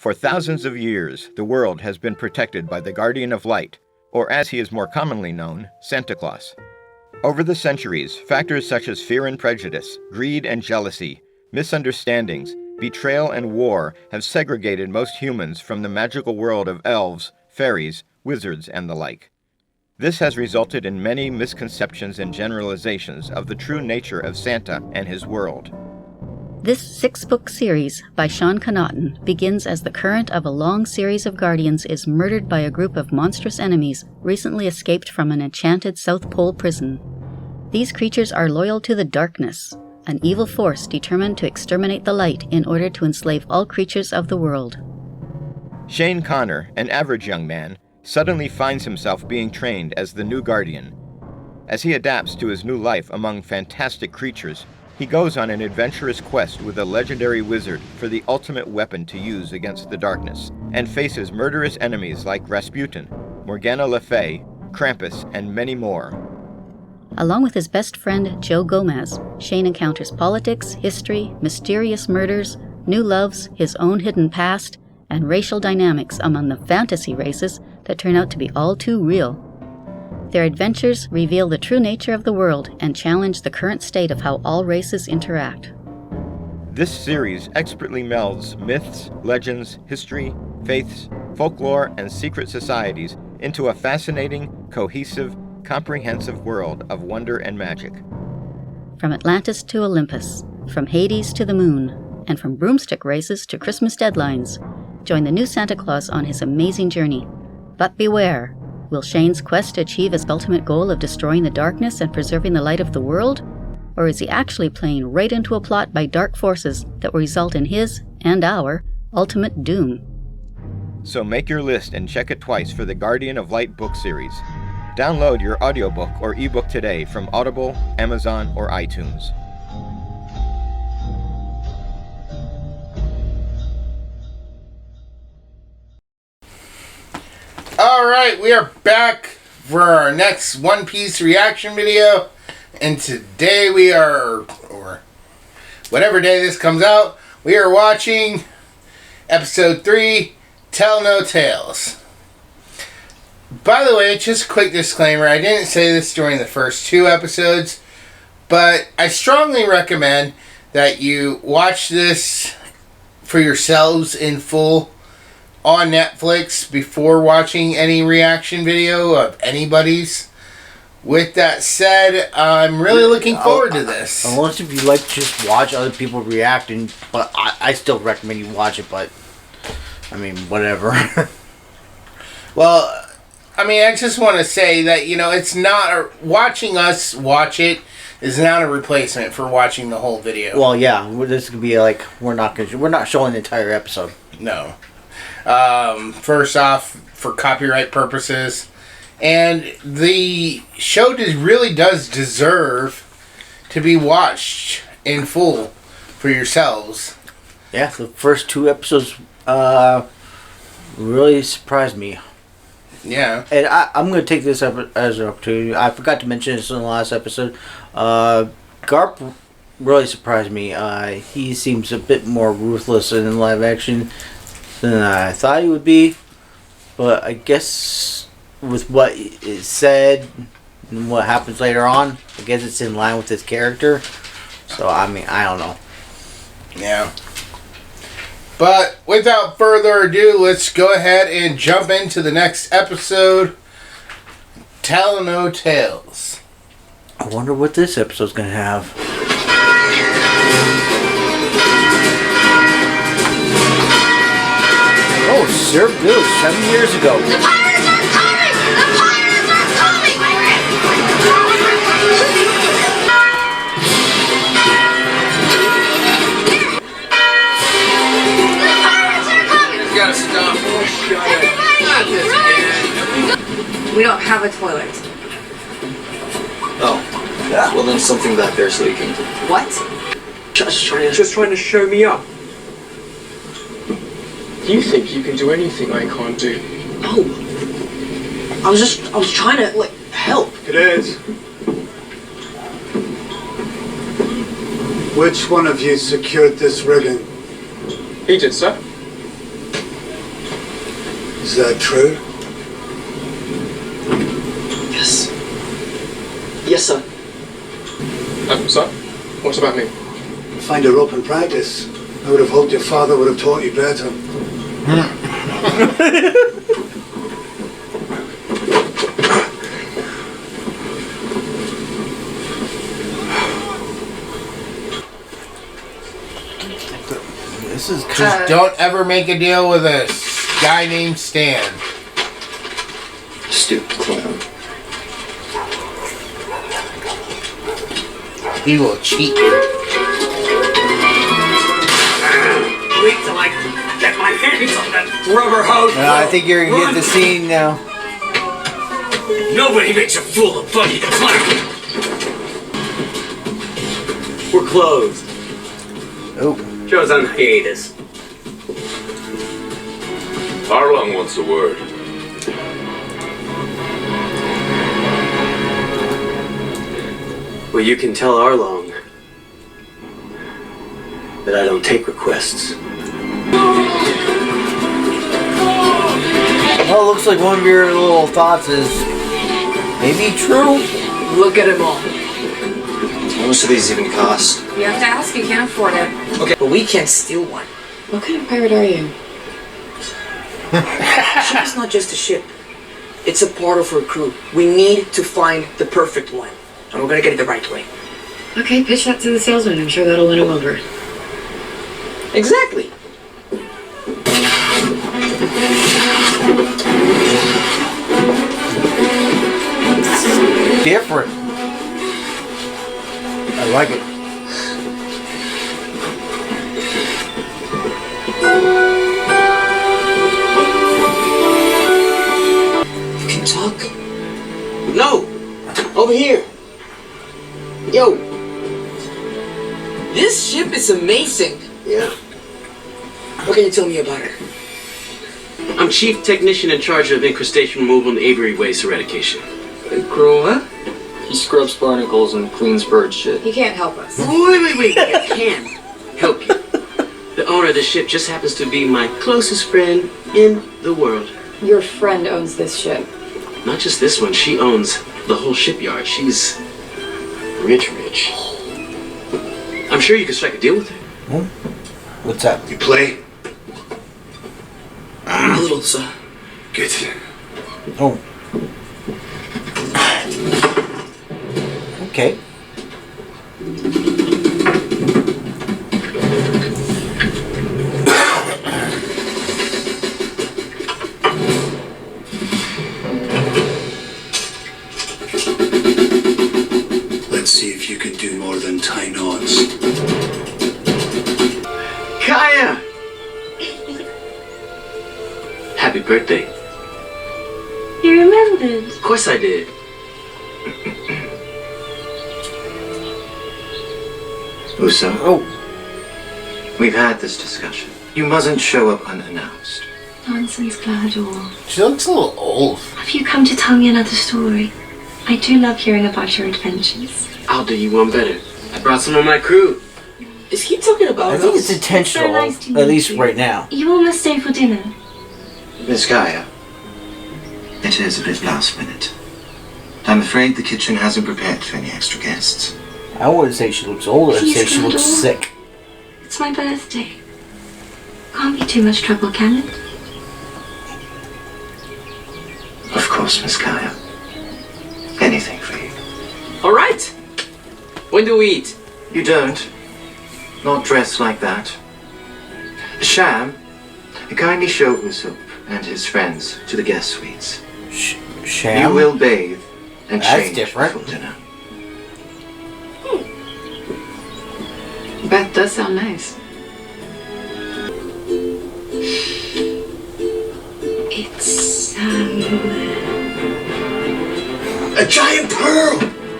For thousands of years, the world has been protected by the Guardian of Light, or as he is more commonly known, Santa Claus. Over the centuries, factors such as fear and prejudice, greed and jealousy, misunderstandings, betrayal and war have segregated most humans from the magical world of elves, fairies, wizards, and the like. This has resulted in many misconceptions and generalizations of the true nature of Santa and his world. This 6-book series by Sean Connaughton begins as the current of a long series of guardians is murdered by a group of monstrous enemies recently escaped from an enchanted South Pole prison. These creatures are loyal to the darkness, an evil force determined to exterminate the light in order to enslave all creatures of the world. Shane Connor, an average young man, suddenly finds himself being trained as the new guardian. As he adapts to his new life among fantastic creatures, he goes on an adventurous quest with a legendary wizard for the ultimate weapon to use against the darkness, and faces murderous enemies like Rasputin, Morgana Le Fay, Krampus, and many more. Along with his best friend Joe Gomez, Shane encounters politics, history, mysterious murders, new loves, his own hidden past, and racial dynamics among the fantasy races that turn out to be all too real. Their adventures reveal the true nature of the world and challenge the current state of how all races interact. This series expertly melds myths, legends, history, faiths, folklore, and secret societies into a fascinating, cohesive, comprehensive world of wonder and magic. From Atlantis to Olympus, from Hades to the moon, and from broomstick races to Christmas deadlines, join the new Santa Claus on his amazing journey. But beware, will Shane's quest achieve his ultimate goal of destroying the darkness and preserving the light of the world? Or is he actually playing right into a plot by dark forces that will result in his, and our, ultimate doom? So make your list and check it twice for the Guardian of Light book series. Download your audiobook or ebook today from Audible, Amazon, or iTunes. Alright, we are back for our next One Piece reaction video. And today we are, or whatever day this comes out, we are watching episode 3, Tell No Tales. By the way, just a quick disclaimer, I didn't say this during the first 2 episodes, but I strongly recommend that you watch this for yourselves in full on Netflix before watching any reaction video of anybody's. With that said, I'm really looking forward to this. Unless if you like to just watch other people reacting, but I still recommend you watch it, but I mean, whatever. Well, I mean, I just want to say that, you know, it's not watching us watch it is not a replacement for watching the whole video. Well, yeah, this could be like we're not showing the entire episode. No. First off, for copyright purposes, and the show really does deserve to be watched in full for yourselves. Yeah, the first 2 episodes really surprised me. Yeah. And I'm going to take this up as an opportunity. I forgot to mention this in the last episode. Garp really surprised me. He seems a bit more ruthless in live action than I thought he would be. But I guess with what is said and what happens later on, I guess it's in line with his character. So, I mean, I don't know. Yeah. But without further ado, let's go ahead and jump into the next episode, Tell No Tales. I wonder what this episode's going to have. Oh, Sir Bill, 7 years ago. The pirates are coming! The pirates are coming! The pirates are coming! You gotta stop. We don't have a toilet. Oh. Yeah. Well, then something back there's leaking. What? Just trying to show me up. You think you can do anything I can't do? No. I was trying to, like, help. It is. Which one of you secured this rigging? He did, sir. Is that true? Yes. Yes, sir. Sir? What about me? Find her up and practice. I would have hoped your father would have taught you better. This is Just don't ever make a deal with a guy named Stan. Stupid clown. He will cheat you. Wait till I get my hands on that rubber hose. I think you're gonna get the scene now. Nobody makes a fool of Buddy the Clown. We're closed. Oh. Show's on hiatus. Arlong wants a word. Well, you can tell Arlong that I don't take requests. Well, it looks like one of your little thoughts is maybe true. Look at them all. How much do these even cost? You have to ask, you can't afford it. Okay, but we can't steal one. What kind of pirate are you? A ship is not just a ship. It's a part of our crew. We need to find the perfect one. And we're gonna get it the right way. Okay, pitch that to the salesman. I'm sure that'll win him over. Exactly. Different. I like it. You can talk. No! Over here. Yo. This ship is amazing. Yeah. What can you tell me about her? I'm chief technician in charge of incrustation removal and aviary waste eradication. Girl, what? He scrubs barnacles and cleans bird shit. He can't help us. Wait. I can help you. The owner of the ship just happens to be my closest friend in the world. Your friend owns this ship. Not just this one, she owns the whole shipyard. She's rich. I'm sure you could strike a deal with her. What's that? You play? A little, sir. Good. Oh. Okay. Let's see if you can do more than tie knots. Kaya! Happy birthday. You remembered? Of course I did. Uso, Oh. we've had this discussion. You mustn't show up unannounced. Nonsense, Glador. She looks a little old. Have you come to tell me another story? I do love hearing about your adventures. I'll do you one better. I brought some of my crew. Is he talking about I think us? it's intentional, So nice to at meet least you. right now. You all must stay for dinner. Miss Gaia, it is a bit last minute. I'm afraid the kitchen hasn't prepared for any extra guests. I wouldn't say she looks old, I'd Please, say she looks Glador. sick. It's my birthday. Can't be too much trouble, can it? Of course, Miss Gaia. Anything for you. All right. When do we eat? You don't. Not dressed like that. Sham, kindly show Usopp and his friends to the guest suites. Sham? You will bathe and That's change different. before dinner. That does sound nice. It's, A giant pearl!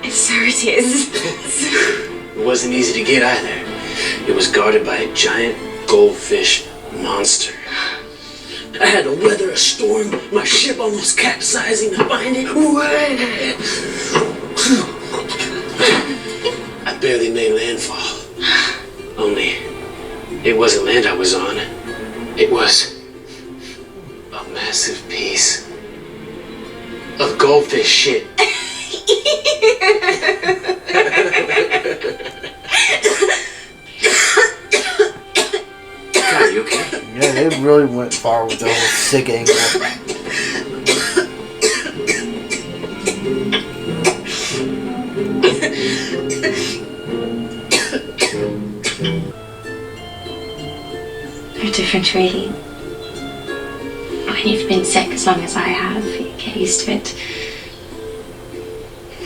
so it is. It wasn't easy to get either. It was guarded by a giant goldfish monster. I had to weather a storm, my ship almost capsizing to find it. I barely made landfall. Only, it wasn't land I was on. It was a mess. massive piece of goldfish shit. God, you okay? Yeah, they really went far with the whole sick angle. They're different, really. When you've been sick as long as I have, you get used to it.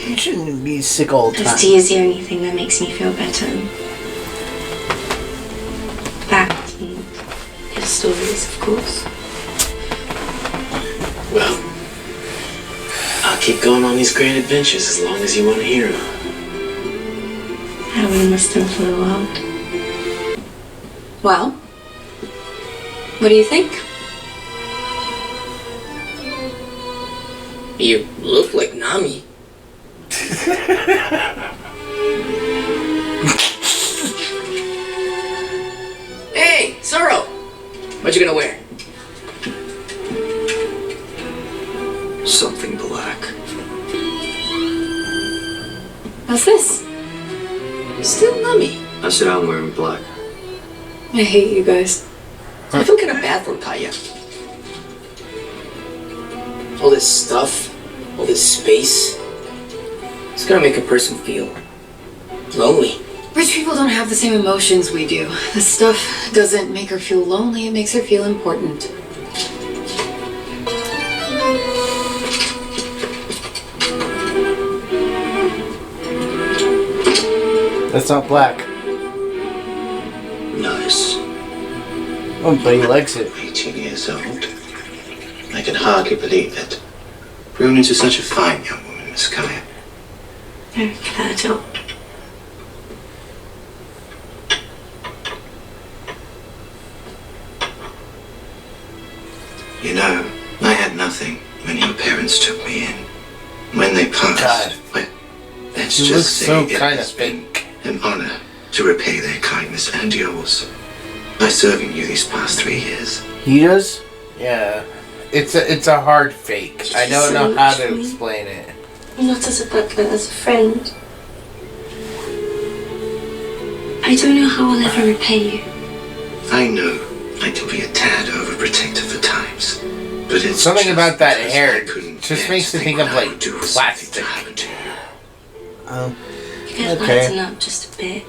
You shouldn't be sick all the time. This tea is the only thing that makes me feel better. That and his stories, of course. Well, I'll keep going on these great adventures as long as you want to hear them. How we missed him for the world. Well, what do you think? You look like Nami. Hey, Zoro! What you gonna wear? Something black. What's this? Still Nami. I said I'm wearing black. I hate you guys. I feel kind of bad for Kaya. All this stuff, all this space, it's gonna make a person feel lonely. Rich people don't have the same emotions we do. This stuff doesn't make her feel lonely, it makes her feel important. That's not black. Nice. Oh, but he likes it. 18 years old. I can hardly believe it. Grown into such a fine young woman, Miss Kaya. Don't give that at all. You know, I had nothing when your parents took me in. When they passed, God. well, let's He just looks say so it kind has of been fake. an honor to repay their kindness and yours by serving you these past 3 years. He does? Yeah. It's a hard fake. I don't know how to explain it. Not as a butler, as a friend. I don't know how I'll ever repay you. I know I can be a tad overprotective at times, but it's Something just about that because hair I couldn't just bear makes to me think what of I like would do for plastic. something to happen to you. You could Okay. lighten up just a bit.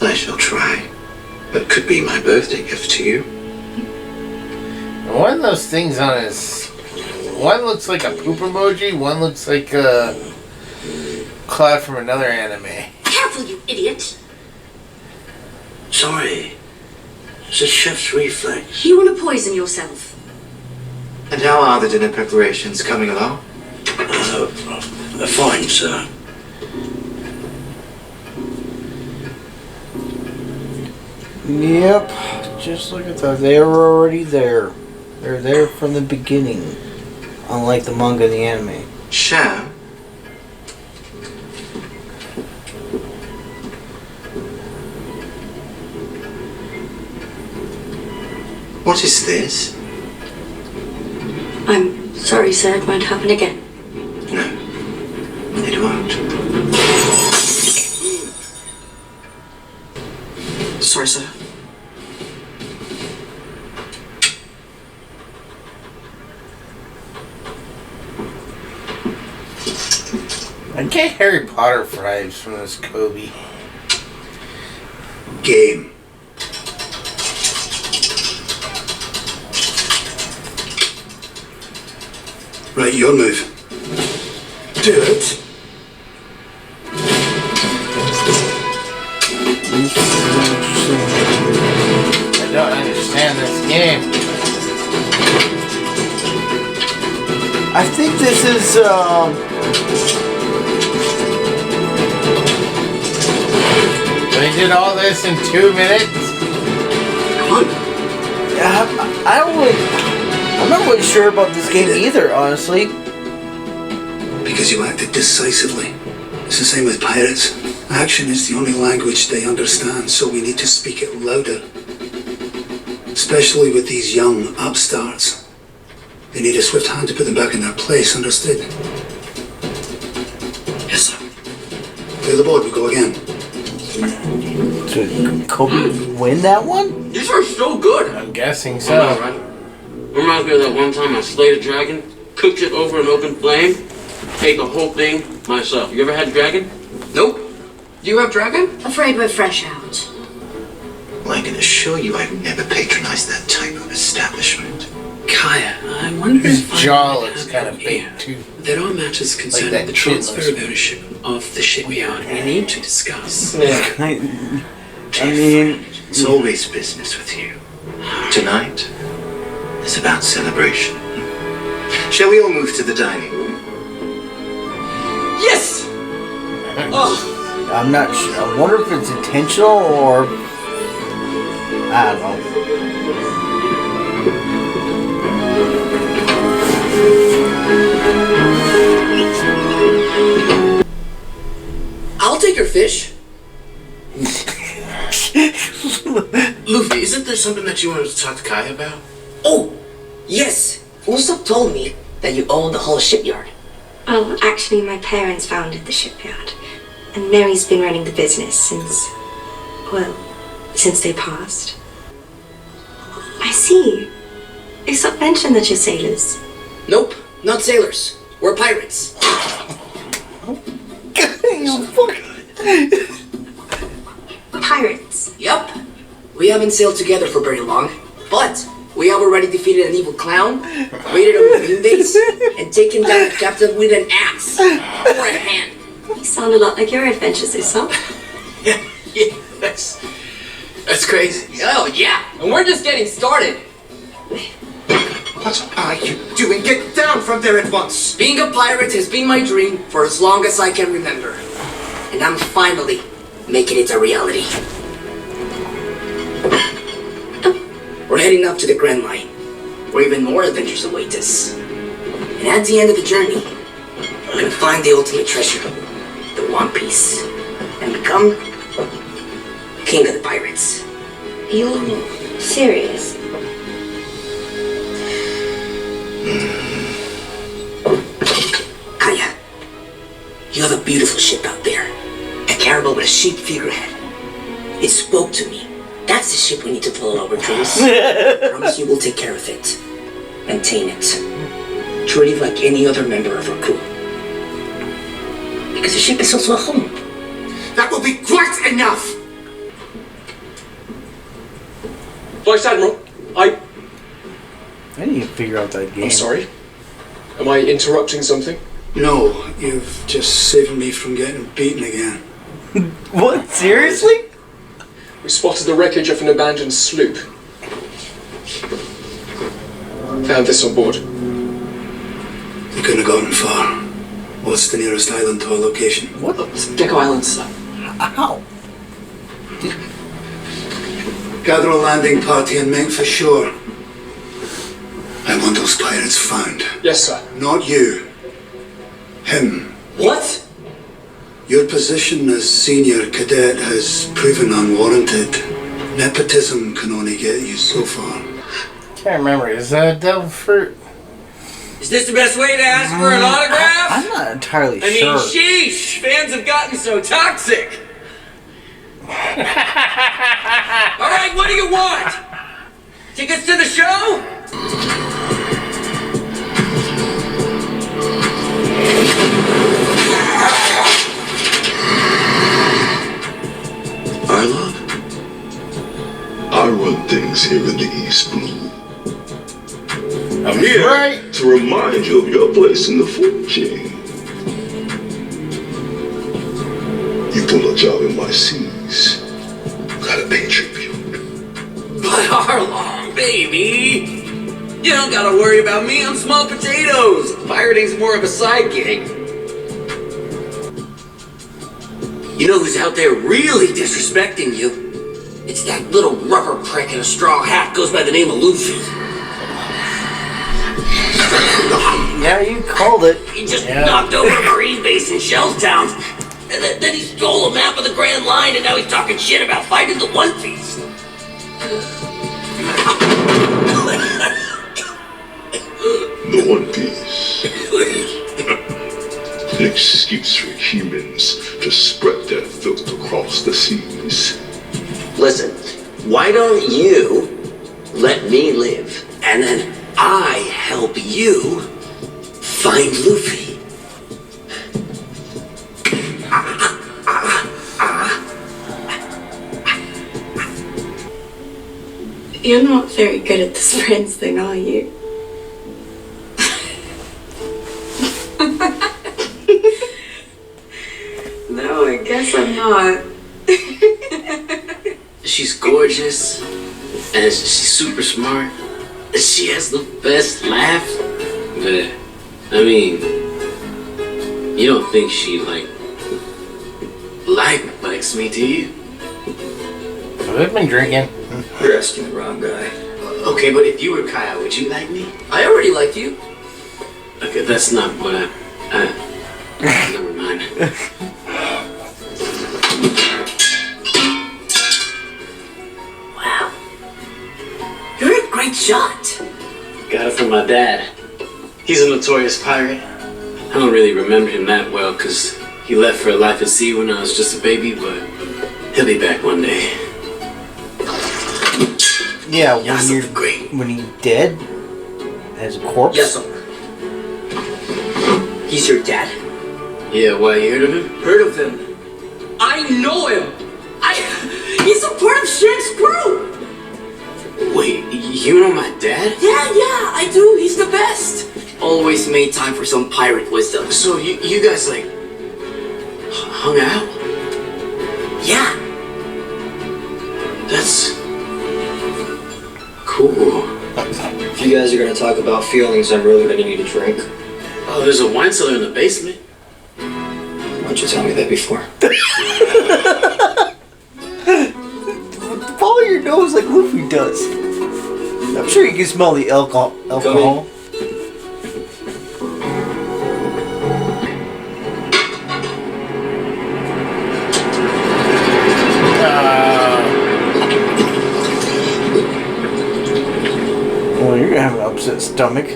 I shall try. That could be my birthday gift to you. One of those things on his... One looks like a poop emoji, one looks like a cloud from another anime. Careful, you idiot! Sorry. It's a chef's reflex. You want to poison yourself? And how are the dinner preparations coming along? Fine, sir. Yep. Just look at that. They were already there. They're there from the beginning. Unlike the manga and the anime. Sham? What is this? I'm sorry, sir. It won't happen again. No, it won't. Sorry, sir. I get Harry Potter vibes from this Kobe. Game. Right, your move. Do it. I don't understand this game. I think this is, They did all this in 2 minutes? Come on. I don't really... I'm not really sure about this game either, honestly. Because you acted decisively. It's the same with pirates. Action is the only language they understand, so we need to speak it louder. Especially with these young upstarts. They need a swift hand to put them back in their place, understood? Yes, sir. Clear the board, we go again. Did Kobe win that one? These are so good. I'm guessing I so. know, right? Reminds me of that one time I slayed a dragon, cooked it over an open flame, ate the whole thing myself. You ever had dragon? Nope. Do you have dragon? Afraid we're fresh out. Well, I can assure you I've never patronized that type of establishment. Kaya, I wonder His if I jaw might looks have kind an of idea big too. That our matters concerning that the chin transfer looks- of ownership of the shipyard we need to discuss. I mean, It's always business with you. Tonight is about celebration. Shall we all move to the dining room? Yes! Oh, I'm not sure. I wonder if it's intentional or I don't know. I'll take your fish. Luffy, isn't there something that you wanted to talk to Kaya about? Oh, yes. Usopp told me that you own the whole shipyard. Well, actually, my parents founded the shipyard. And Mary's been running the business since, well, since they passed. I see. Usopp mentioned that you're sailors. Nope, not sailors. We're pirates. Pirates. Yup. We haven't sailed together for very long, but we have already defeated an evil clown, raided a marine base, and taken down a captain with an axe or a hand. You sound a lot like your adventures, Usopp. Yeah, that's crazy. Oh yeah, and we're just getting started. What are you doing? Get down from there at once! Being a pirate has been my dream for as long as I can remember, and I'm finally making it a reality. We're heading up to the Grand Line, where even more adventures await us. And at the end of the journey, we're gonna find the ultimate treasure, the One Piece, and become king of the pirates. Are you serious? Kaya, you have a beautiful ship out there, a caribou with a sheep figurehead. It spoke to me. That's the ship we need to follow our dreams. I promise you will take care of it. Maintain it. Treat it like any other member of our crew. Because the ship is also a home. That will be quite enough! Vice Admiral, I need to figure out that game. I'm sorry. Am I interrupting something? No, you've just saved me from getting beaten again. What? Seriously? We spotted the wreckage of an abandoned sloop. Found this on board. You couldn't have gotten far. What's the nearest island to our location? What? Gecko Island, sir. Ow. Gather a landing party and make for shore. I want those pirates found. Yes, sir. Not you. Him. What? Your position as senior cadet has proven unwarranted. Nepotism can only get you so far. Can't remember. Is that devil fruit? Is this the best way to ask for an autograph? I'm not entirely I mean, sure. sheesh! Fans have gotten so toxic! Alright, what do you want? Tickets to the show? Isla, I run things here in the East Blue. I'm here to remind you of your place in the food chain. You pull a job in my seas, gotta pay tribute. But Arlong, baby! You don't gotta worry about me, I'm small potatoes! Pirating's more of a side gig. You know who's out there really disrespecting you? It's that little rubber prick in a straw hat goes by the name of Luffy. Yeah, you called it. He just knocked over a Marine base in Shelltown. And then he stole a map of the Grand Line, and now he's talking shit about fighting the One Piece. The One Piece. An excuse for humans to spread their filth across the seas. Listen, why don't you let me live, and then I help you find Luffy? You're not very good at this friends thing, are you? No, I guess I'm not. She's gorgeous, and she's super smart. She has the best laugh. But, I mean, you don't think she, likes me, do you? We've been drinking. You're asking the wrong guy. Okay, but if you were Kaya, would you like me? I already liked you. Okay, that's not what never mind. Wow. You're a great shot. Got it from my dad. He's a notorious pirate. I don't really remember him that well because he left for a life at sea when I was just a baby, but he'll be back one day. Yeah, when he's dead as a corpse. Yes, sir. He's your dad? Yeah, why, you heard of him? Heard of him? I know him! He's a part of Shank's crew! Wait, you know my dad? Yeah, I do. He's the best. Always made time for some pirate wisdom. So you guys, hung out? Yeah. That's cool. If you guys are gonna talk about feelings, I'm really gonna need a drink. Oh, there's a wine cellar in the basement. Why don't you tell me that before? Follow your nose like Luffy does. I'm sure you can smell the alcohol. Well, you're gonna have an upset stomach.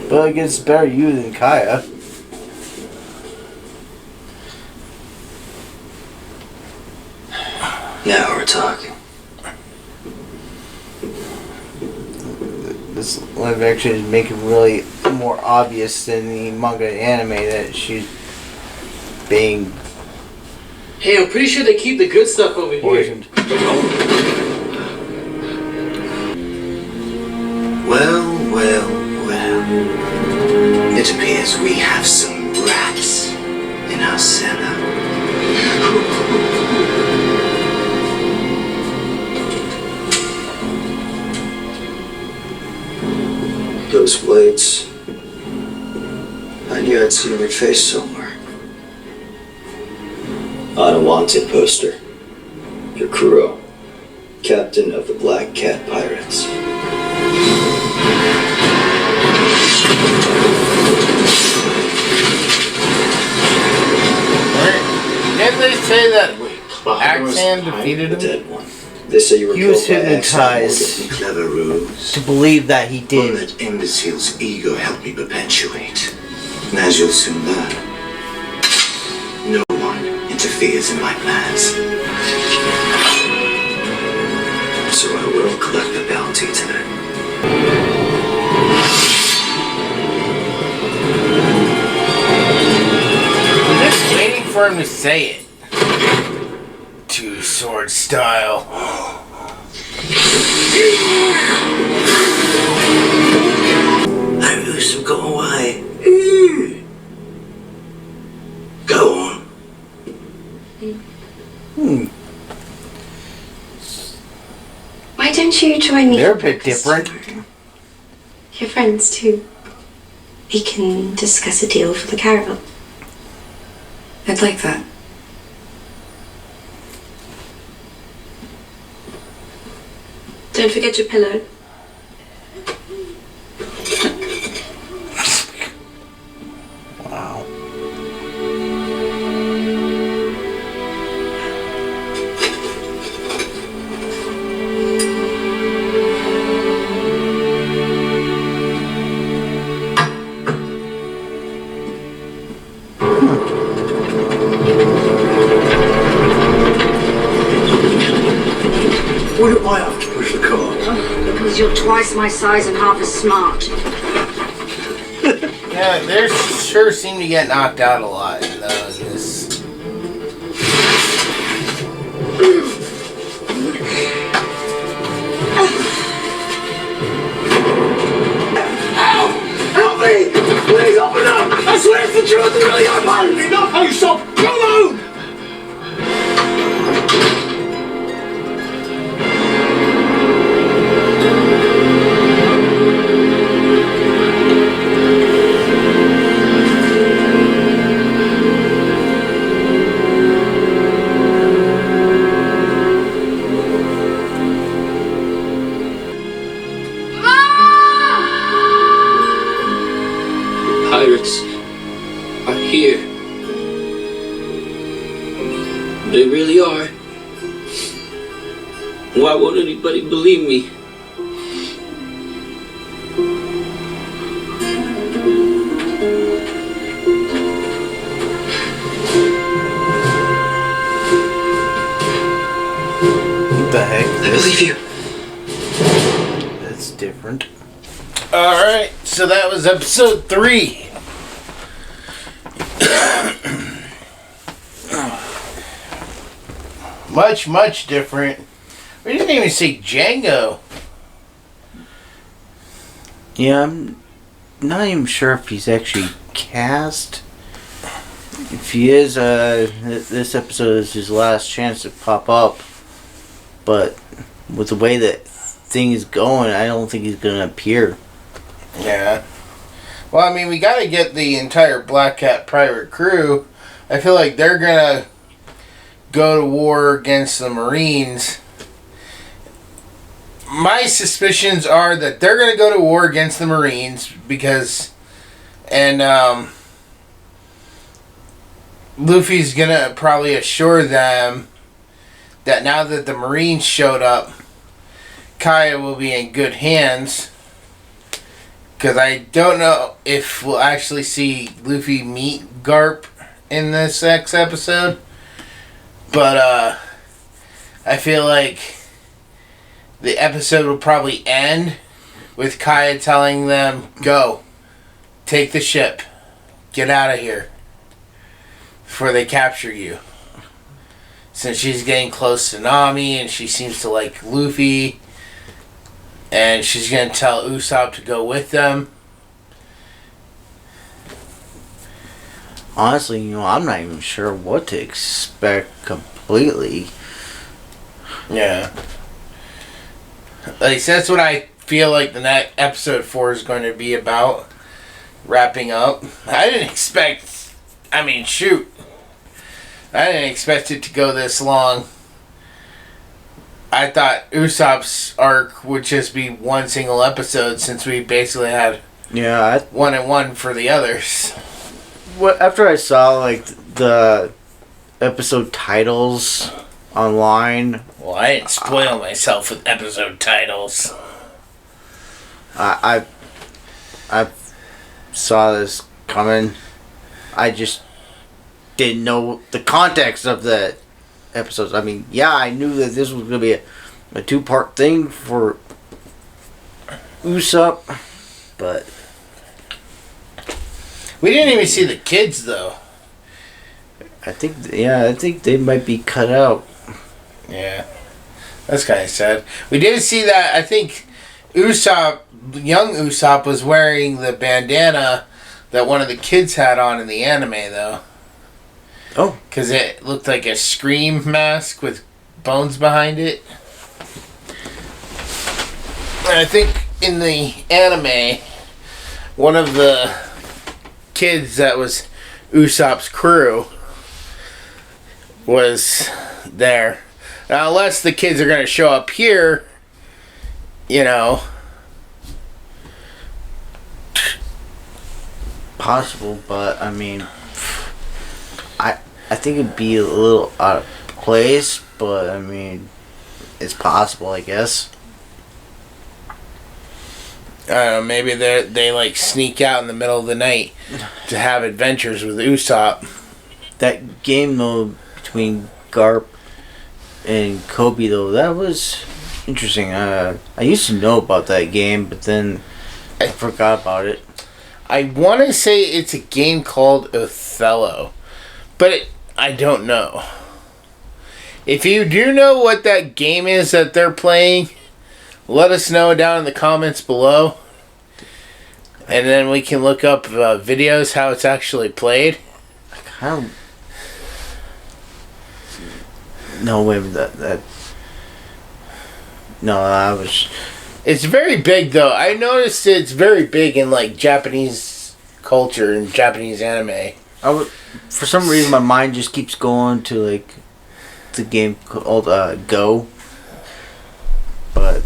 But I guess it's better you than Kaya. Now we're talking. This live action is making really more obvious than the manga and anime that she's being Hey, I'm pretty sure they keep the good stuff over poisoned. here. Well. It appears we have some rats in our cellar. Those blades. I knew I'd seen your face somewhere. On a wanted poster. Your Kuro, captain of the Black Cat Pirates. Didn't they say that Axan defeated him? Dead one. They say you were He was killed by hypnotized Axan clever ruse. to believe that he One did. that imbecile's ego helped me perpetuate. And as you'll soon learn, no one interferes in my plans. So I will collect the bounty tonight. I'm just waiting for him to say it. Two-sword style. I wish to go away. Go on. Why don't you join me? They're a bit different. You're friends too. We can discuss a deal for the caravan. I'd like that. Don't forget your pillow. Wow. Why do I have to push the cart? Because you're twice my size and half as smart. Yeah, they sure seem to get knocked out a lot, though, in this. Help me! Please open up! I swear it's the truth, really, I'm hungry! Enough, how you stop! Go alone! Pirates are here. They really are. Why won't anybody believe me? What the heck? I believe you. That's different. Alright, so that was episode 3. Much different. We didn't even see Django. Yeah, I'm not even sure if he's actually cast. If he is, this episode is his last chance to pop up. But with the way that thing is going, I don't think he's going to appear. Yeah. Well, I mean, we got to get the entire Black Cat pirate crew. I feel like they're going to go to war against the Marines. My suspicions are that they're going to go to war against the Marines because... And, Luffy's going to probably assure them that now that the Marines showed up, Kaya will be in good hands. Because I don't know if we'll actually see Luffy meet Garp in this next episode. But, I feel like the episode will probably end with Kaya telling them, go, take the ship, get out of here, before they capture you. Since she's getting close to Nami and she seems to like Luffy. And she's going to tell Usopp to go with them. Honestly, I'm not even sure what to expect completely. Yeah. At least that's what I feel like the next episode 4 is going to be about. Wrapping up. I didn't expect... I mean, shoot. I didn't expect it to go this long. I thought Usopp's arc would just be one single episode since we basically had one and one for the others. After I saw like the episode titles online, well, I didn't spoil myself with episode titles. I saw this coming. I just didn't know the context of the episodes. I mean, yeah, I knew that this was going to be a 2-part thing for Usopp, but we didn't even see the kids though. I think they might be cut out. Yeah, that's kind of sad. We did see that. I think Usopp, young Usopp, was wearing the bandana that one of the kids had on in the anime though. Oh. Because it looked like a Scream mask with bones behind it. And I think in the anime, one of the kids that was Usopp's crew was there. Now, unless the kids are going to show up here, Possible, but I mean... I think it'd be a little out of place, but I mean, it's possible, I guess. I don't know, maybe they like sneak out in the middle of the night to have adventures with Usopp. That game though between Garp and Kobe though, that was Interesting. I used to know about that game, but then I forgot about it. I want to say it's a game called Othello, but I don't know. If you do know what that game is that they're playing, let us know down in the comments below. And then we can look up videos how it's actually played. No, wait, that. No, I was. It's very big, though. I noticed it's very big in like Japanese culture and Japanese anime. For some reason, my mind just keeps going to like the game called Go, but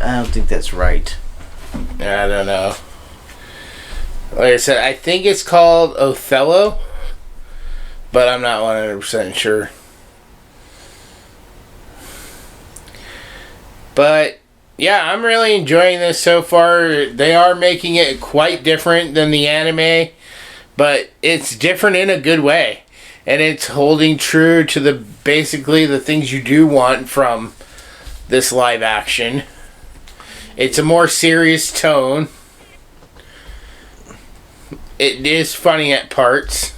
I don't think that's right. I don't know. Like I said, I think it's called Othello, but I'm not 100% sure. But yeah, I'm really enjoying this so far. They are making it quite different than the anime, but it's different in a good way. And it's holding true to basically the things you do want from this live action. It's a more serious tone. It is funny at parts.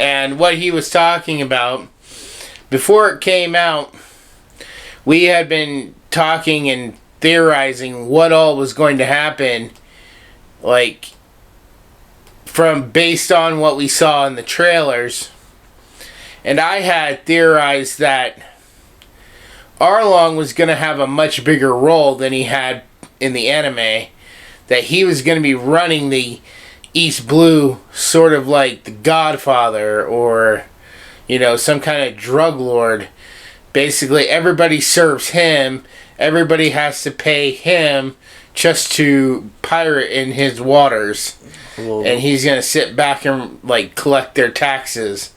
And what he was talking about, before it came out, we had been talking and theorizing what all was going to happen, like, based on what we saw in the trailers. And I had theorized that Arlong was going to have a much bigger role than he had in the anime. That he was going to be running the East Blue, sort of like the Godfather, or, you know, some kind of drug lord. Basically, everybody serves him. Everybody has to pay him just to pirate in his waters. Whoa. And he's going to sit back and, like, collect their taxes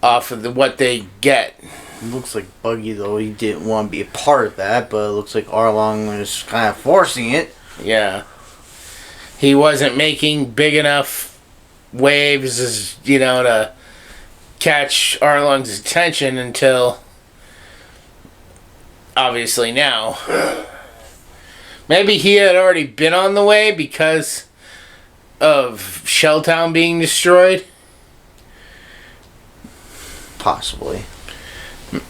off of what they get. It looks like Buggy, though, he didn't want to be a part of that, but it looks like Arlong was kind of forcing it. Yeah. He wasn't making big enough waves, as you know, to catch Arlong's attention until, obviously, now. Maybe he had already been on the way because of Shelltown being destroyed. Possibly.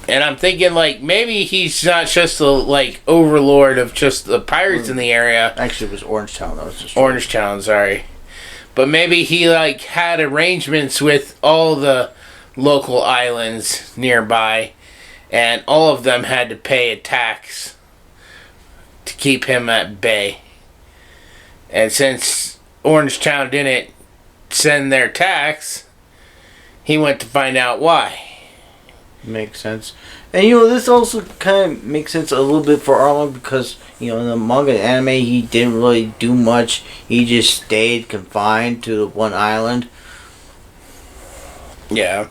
And I'm thinking, like, maybe he's not just the, like, overlord of just the pirates in the area. Actually, it was Orangetown. That was just Orangetown, sorry. But maybe he, like, had arrangements with all the local islands nearby, and all of them had to pay a tax to keep him at bay. And since Orangetown didn't send their tax, he went to find out why. Makes sense. And, you know, this also kind of makes sense a little bit for Arlong because, you know, in the manga and anime, he didn't really do much. He just stayed confined to the one island. Yeah.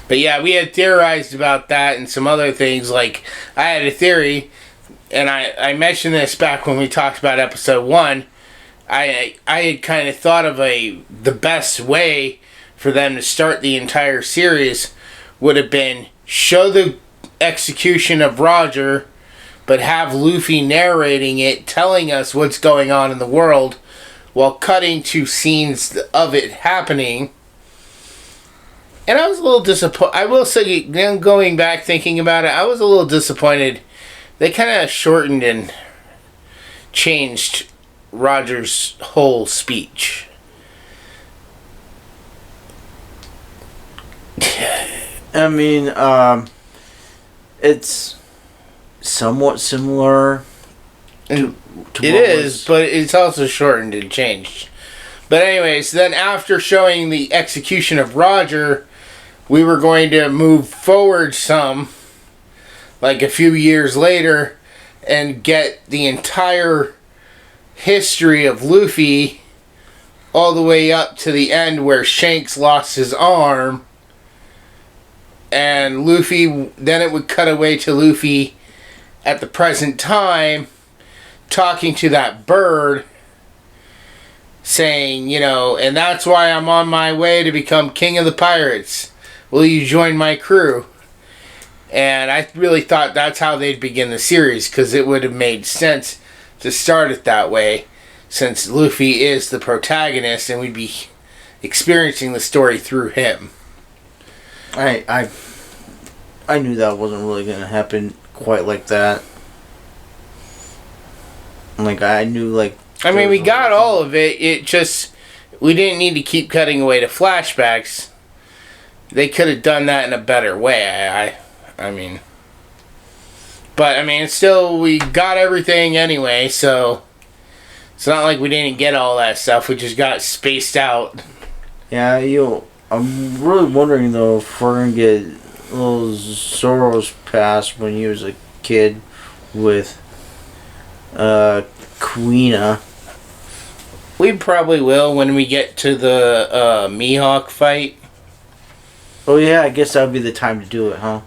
But yeah, we had theorized about that and some other things. Like, I had a theory, and I mentioned this back when we talked about episode 1. I had kind of thought of the best way for them to start the entire series would have been show the execution of Roger, but have Luffy narrating it, telling us what's going on in the world, while cutting to scenes of it happening. And I was a little disappointed. I will say, going back thinking about it, I was a little disappointed. They kind of shortened and changed Roger's whole speech. I mean, it's somewhat similar to it is, but it's also shortened and changed. But anyways, then after showing the execution of Roger, we were going to move forward some, like a few years later, and get the entire history of Luffy all the way up to the end where Shanks lost his arm. And Luffy, then it would cut away to Luffy at the present time, talking to that bird, saying, you know, and that's why I'm on my way to become king of the pirates. will you join my crew? And I really thought that's how they'd begin the series, because it would have made sense to start it that way, since Luffy is the protagonist and we'd be experiencing the story through him. I knew that wasn't really going to happen quite like that. Like, I knew, like... I mean, we got all of it. It just... We didn't need to keep cutting away to flashbacks. They could have done that in a better way. I mean... But, I mean, still, we got everything anyway, so... It's not like we didn't get all that stuff. We just got spaced out. Yeah, I'm really wondering, though, if we're going to get little Zoro's past when he was a kid with Kuina. We probably will when we get to the Mihawk fight. Oh, yeah, I guess that would be the time to do it, huh?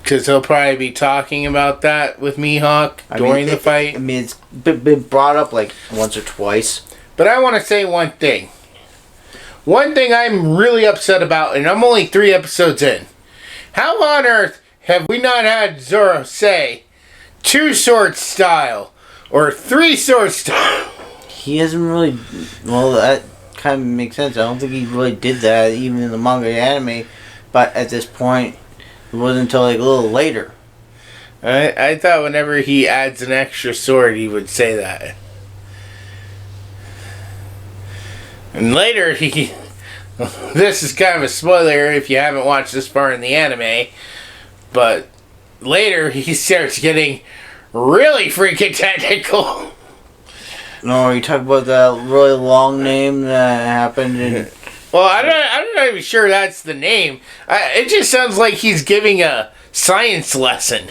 Because he'll probably be talking about that with Mihawk during the fight. I mean, it's been brought up like once or twice. But I want to say one thing. One thing I'm really upset about, and I'm only 3 episodes in. How on earth have we not had Zoro say 2-sword style or 3-sword style? He hasn't really... Well, that kind of makes sense. I don't think he really did that even in the manga and anime. But at this point... It wasn't until like a little later. I thought whenever he adds an extra sword, he would say that. And later, he... This is kind of a spoiler if you haven't watched this far in the anime. But later, he starts getting really freaking technical. No, you talk about that really long name that happened in... Well, I'm not even sure that's the name. It just sounds like he's giving a science lesson.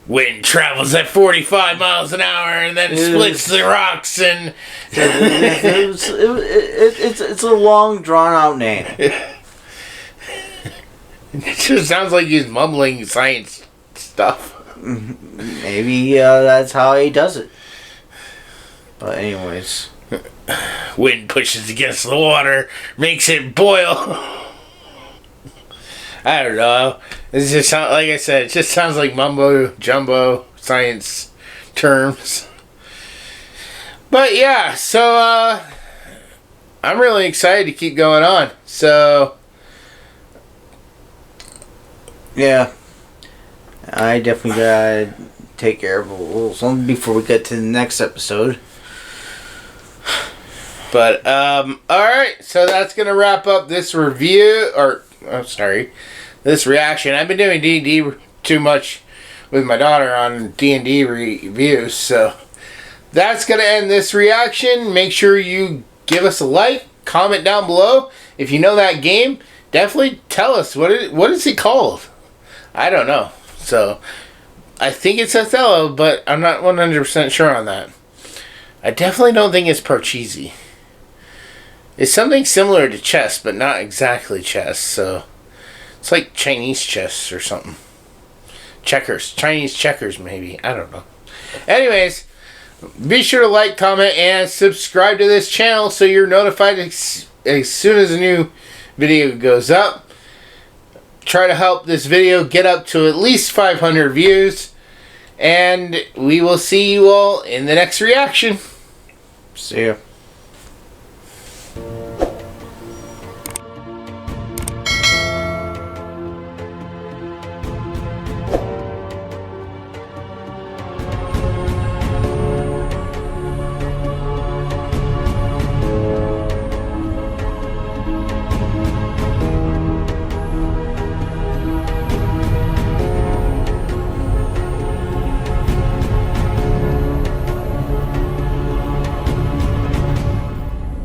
Wind travels at 45 miles an hour and then splits the rocks and... It's a long, drawn-out name. It just sounds like he's mumbling science stuff. Maybe that's how he does it. But anyways... Wind pushes against the water, makes it boil. I don't know. It just sounds, like I said, it just sounds like mumbo jumbo science terms. But yeah, so I'm really excited to keep going on. So yeah, I definitely gotta take care of a little something before we get to the next episode. But, alright, so that's going to wrap up this review, this reaction. I've been doing D&D too much with my daughter on D&D reviews, so that's going to end this reaction. Make sure you give us a like, comment down below. If you know that game, definitely tell us, what is it called? I don't know. So, I think it's Othello, but I'm not 100% sure on that. I definitely don't think it's Parcheesi. It's something similar to chess, but not exactly chess, so... It's like Chinese chess or something. Checkers. Chinese checkers, maybe. I don't know. Anyways, be sure to like, comment, and subscribe to this channel so you're notified as soon as a new video goes up. Try to help this video get up to at least 500 views. And we will see you all in the next reaction. See ya.